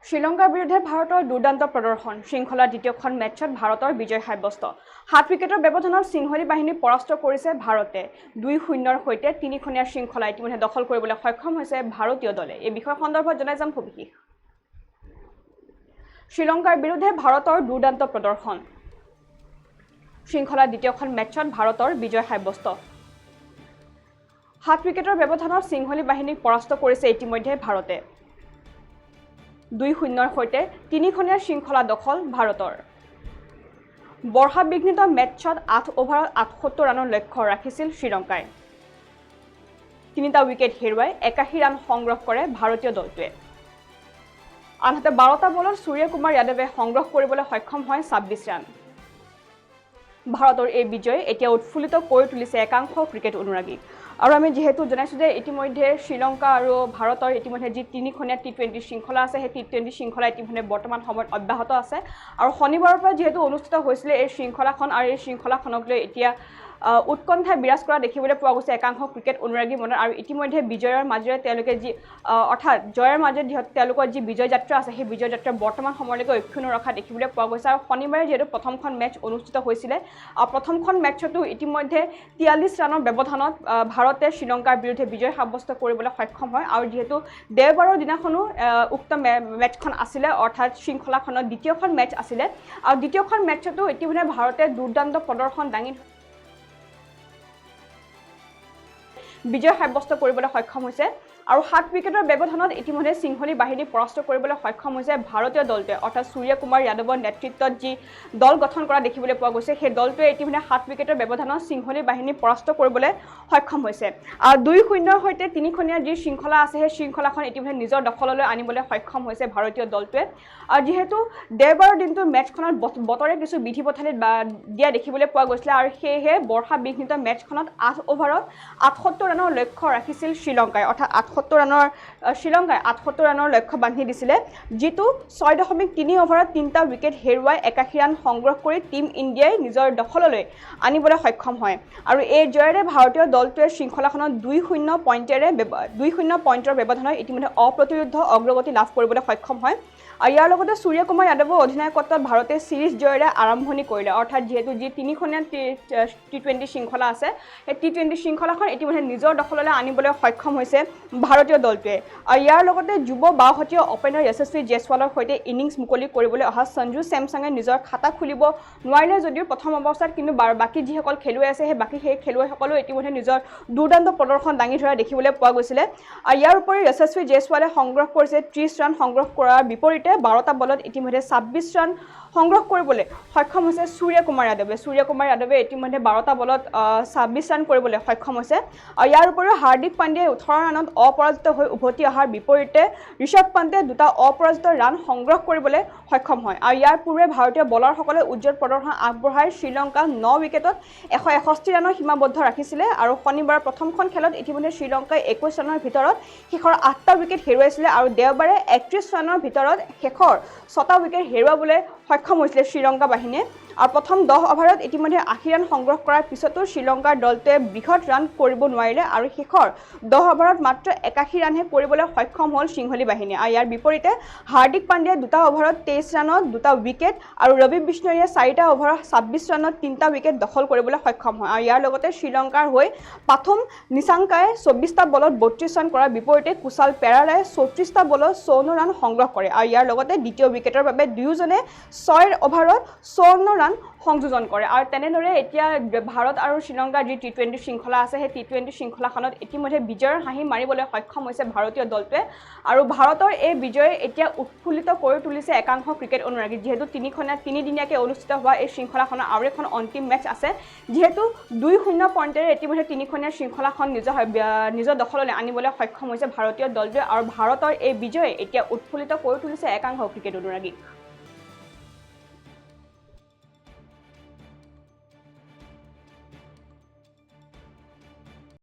শ্ৰীলংকাৰ বিৰুদ্ধে ভাৰতৰ দুৰ্দান্ত প্ৰদৰ্শন শৃংখলাৰ দ্বিতীয়খন মেচত ভাৰতৰ বিজয় সাব্যস্ত 7 উইকেটৰ ব্যৱধানত সিংহলী বাহিনী পৰাস্ত কৰিছে ভাৰতে 2-0ৰ সৈতে তিনিখনীয়া শৃংখলা ইতিমধ্যে দখল কৰিবলৈ সক্ষম হৈছে ভাৰতীয় দলে এই বিষয় সন্দৰ্ভত জনাই যাম সবিশেষ শ্ৰীলংকাৰ বিৰুদ্ধে ভাৰতৰ দুৰ্দান্ত প্ৰদৰ্শন শৃংখলাৰ দ্বিতীয়খন মেচত ভাৰতৰ বিজয় সাব্যস্ত 7 উইকেটৰ ব্যৱধানত সিংহলী বাহিনীক পৰাস্ত কৰিছে ইতিমধ্যে ভাৰতে 2-0ৰ সৈতে তিনিখনীয়া শৃংখলা দখল ভাৰতৰ বৰ্ষা বিঘ্নিত মেচত 8 অভাৰত 78 ৰানৰ লক্ষ্য ৰাখিছিল শ্ৰীলংকাই তিনিটা উইকেট হেৰুৱাই 81 ৰান সংগ্ৰহ কৰে ভাৰতীয় দলটোৱে আনহাতে 12টা বলত সূৰ্যকুমাৰ যাদৱে সংগ্ৰহ কৰিবলৈ সক্ষম হয় 26 ৰান ভাৰতৰ এই বিজয়ে এতিয়া উৎফুল্লিত কৰি তুলিছে একাংশ ক্ৰিকেট অনুৰাগীক আৰু আমি যেহেতু জনাইছো যে ইতিমধ্যে শ্ৰীলংকা আৰু ভাৰতৰ ইতিমধ্যে যি তিনিখনীয়া টি20 শৃংখলা আছে সেই টি20 শৃংখলা ইতিমধ্যে বৰ্তমান সময়ত অব্যাহত আছে আৰু শনিবাৰৰ পৰা যেহেতু অনুষ্ঠিত হৈছিল এই শৃংখলাখন আৰু এই শৃংখলাখনক লৈ এতিয়া উৎকণ্ঠা বিৰাজ কৰা দেখিবলৈ পোৱা গৈছে একাংশ ক্ৰিকেট অনুৰাগী মনত আৰু ইতিমধ্যে বিজয়ৰ মাজেৰে তেওঁলোকে যি অৰ্থাৎ জয়ৰ মাজেৰে তেওঁলোকৰ যি বিজয় যাত্ৰা আছে সেই বিজয় যাত্ৰা বৰ্তমান সময়লৈকে অক্ষুণ্ণ ৰখা দেখিবলৈ পোৱা গৈছে আৰু শনিবাৰে যেহেতু প্ৰথমখন মেচ অনুষ্ঠিত হৈছিল আৰু প্ৰথমখন মেচতো ইতিমধ্যে 43 ৰানৰ ব্যৱধানত ভাৰতে শ্ৰীলংকাৰ বিৰুদ্ধে বিজয় সাব্যস্ত কৰিবলৈ সক্ষম হয় আৰু যেহেতু দেওবাৰৰ দিনাখনো উক্ত মেচখন আছিল অৰ্থাৎ শৃংখলাখনৰ দ্বিতীয়খন মেচ আছিল আৰু দ্বিতীয়খন মেচতো ইতিমধ্যে ভাৰতে দুৰ্দান্ত প্ৰদৰ্শন দাঙি বিজয় সাব্যস্ত কৰিবলৈ সক্ষম হৈছে আৰু 7 উইকেটৰ ব্যৱধানত ইতিমধ্যে সিংহলী বাহিনী পৰাস্ত কৰিবলৈ সক্ষম হৈছে ভাৰতীয় দলটোৱে অৰ্থাৎ সূৰ্যকুমাৰ যাদৱৰ নেতৃত্বত যি দল গঠন কৰা দেখিবলৈ পোৱা গৈছে সেই দলটোৱে ইতিমধ্যে 7 উইকেটৰ ব্যৱধানত সিংহলী বাহিনী পৰাস্ত কৰিবলৈ সক্ষম হৈছে আৰু 2-0ৰ সৈতে তিনিখনীয়া যি শৃংখলা আছে সেই শৃংখলাখন ইতিমধ্যে নিজৰ দখললৈ আনিবলৈ সক্ষম হৈছে ভাৰতীয় দলটোৱে আৰু যেহেতু দেওবাৰৰ দিনটোৰ মেচখনত বতৰে কিছু বিধি পথালি দিয়া দেখিবলৈ পোৱা গৈছিল আৰু সেয়েহে বৰ্ষা বিঘ্নিত মেচখনত 8 অভাৰত 78 ৰানৰ লক্ষ্য ৰাখিছিল শ্ৰীলংকাই অৰ্থাৎ 78 ৰানৰ শ্ৰীলংকাই 78 ৰানৰ লক্ষ্য বান্ধি দিছিলে যিটো 6.3 অভাৰত 3টা উইকেট হেৰুৱাই 81 ৰান সংগ্ৰহ কৰি টিম ইণ্ডিয়াই নিজৰ দখললৈ আনিবলৈ সক্ষম হয় আৰু এই জয়েৰে ভাৰতীয় দলটোৱে শৃংখলাখনত 2-0 পইণ্টৰ ব্যৱধানত ইতিমধ্যে অপ্ৰতিৰোধ অগ্ৰগতি লাভ কৰিবলৈ সক্ষম হয় আৰু ইয়াৰ লগতে সূৰ্যকুমাৰ যাদৱৰ অধিনায়কত্বত ভাৰতে সিৰিজ জয়েৰে আৰম্ভণি কৰিলে অৰ্থাৎ যেহেতু যি তিনিখনীয়া টি20 শৃংখলা আছে এই টি20 শৃংখলাখন ইতিমধ্যে নিজৰ দখললৈ আনিবলৈ সক্ষম হৈছে ভাৰতীয় দলটোৱে আৰু ইয়াৰ লগতে যুৱ বাওহতীয় অপেনাৰ যশস্বী জয়সৱালৰ সৈতে ইনিংছ মুকলি কৰিবলৈ অহা সঞ্জু চেমচাঙে নিজৰ খাতা খুলিব নোৱাৰিলে যদিও প্ৰথম অৱস্থাত কিন্তু বাকী যিসকল খেলুৱৈ আছে সেই খেলুৱৈসকলেও ইতিমধ্যে নিজৰ দুৰ্দান্ত প্ৰদৰ্শন দাঙি ধৰা দেখিবলৈ পোৱা গৈছিলে আৰু ইয়াৰ উপৰি যশস্বী জয়সৱালে সংগ্ৰহ কৰিছে 30 ৰান সংগ্ৰহ কৰাৰ বিপৰীতে 12টা বলত ইতিমধ্যে 26 ৰান সংগ্ৰহ কৰিবলৈ সক্ষম হৈছে সূৰ্যকুমাৰ যাদৱে ইতিমধ্যে 12টা বলত 26 ৰান কৰিবলৈ সক্ষম হৈছে আৰু ইয়াৰ উপৰিও হাৰ্দিক পাণ্ডিয়াই 18 ৰানত অপৰাজিত হৈ উভতি অহাৰ বিপৰীতে ঋষভ পন্তে দুটা অপৰাজিত ৰান সংগ্ৰহ কৰিবলৈ সক্ষম হয় আৰু ইয়াৰ পূৰ্বে ভাৰতীয় বলাৰসকলে উজ্জ্বল প্ৰদৰ্শন আগবঢ়াই শ্ৰীলংকা 9 উইকেটত 161 ৰানৰ সীমাবদ্ধ ৰাখিছিলে আৰু শনিবাৰৰ প্ৰথমখন খেলত ইতিমধ্যে শ্ৰীলংকাই 21 ৰানৰ ভিতৰত শেষৰ 8টা উইকেট হেৰুৱাইছিলে আৰু দেওবাৰে 31 ৰানৰ ভিতৰত শেষৰ 6টা উইকেট হেৰুৱাবলৈ সক্ষম হৈছিলে শ্ৰীলংকা বাহিনীয়ে আৰু প্ৰথম 10 অভাৰত ইতিমধ্যে 80 ৰান সংগ্ৰহ কৰাৰ পিছতো শ্ৰীলংকাৰ দলটোৱে বৃহৎ ৰান কৰিব নোৱাৰিলে আৰু শেষৰ 10 অভাৰত মাত্ৰ 81 ৰানহে কৰিবলৈ সক্ষম হ'ল সিংহলী বাহিনী আৰু ইয়াৰ বিপৰীতে হাৰ্দিক পাণ্ডিয়াই দুটা অভাৰত 23 ৰানত দুটা উইকেট আৰু ৰবি বিষ্ণৈয়ে 4টা অভাৰত 26 ৰানত 3টা উইকেট দখল কৰিবলৈ সক্ষম হয় আৰু ইয়াৰ লগতে শ্ৰীলংকাৰ হৈ প্ৰথম নিচাংকাই 24টা বলত 32 ৰান কৰাৰ বিপৰীতে কুশাল পেৰাৰাই 34টা বলত 54 ৰান সংগ্ৰহ কৰে আৰু ইয়াৰ লগতে দ্বিতীয় উইকেটৰ বাবে দুয়োজনে 6 অভাৰত 54 ৰান সংযোজন কৰে আৰু তেনেদৰে এতিয়া ভাৰত আৰু শ্ৰীলংকাৰ যি টি20 শৃংখলা আছে সেই টি20 শৃংখলাখনত ইতিমধ্যে বিজয়ৰ হাঁহি মাৰিবলৈ সক্ষম হৈছে ভাৰতীয় দলটোৱে আৰু ভাৰতৰ এই বিজয়ে এতিয়া উৎফুল্লিত কৰি তুলিছে একাংশ ক্ৰিকেট অনুৰাগী যেহেতু তিনিদিনীয়াকৈ অনুষ্ঠিত হোৱা এই শৃংখলাখনৰ আৰু এখন অন্তিম মেচ আছে যেহেতু 2-0 পইণ্টেৰে ইতিমধ্যে তিনিখনীয়া শৃংখলাখন নিজৰ দখললৈ আনিবলৈ সক্ষম হৈছে ভাৰতীয় দলটোৱে আৰু ভাৰতৰ এই বিজয়ে এতিয়া উৎফুল্লিত কৰি তুলিছে একাংশ ক্ৰিকেট অনুৰাগীক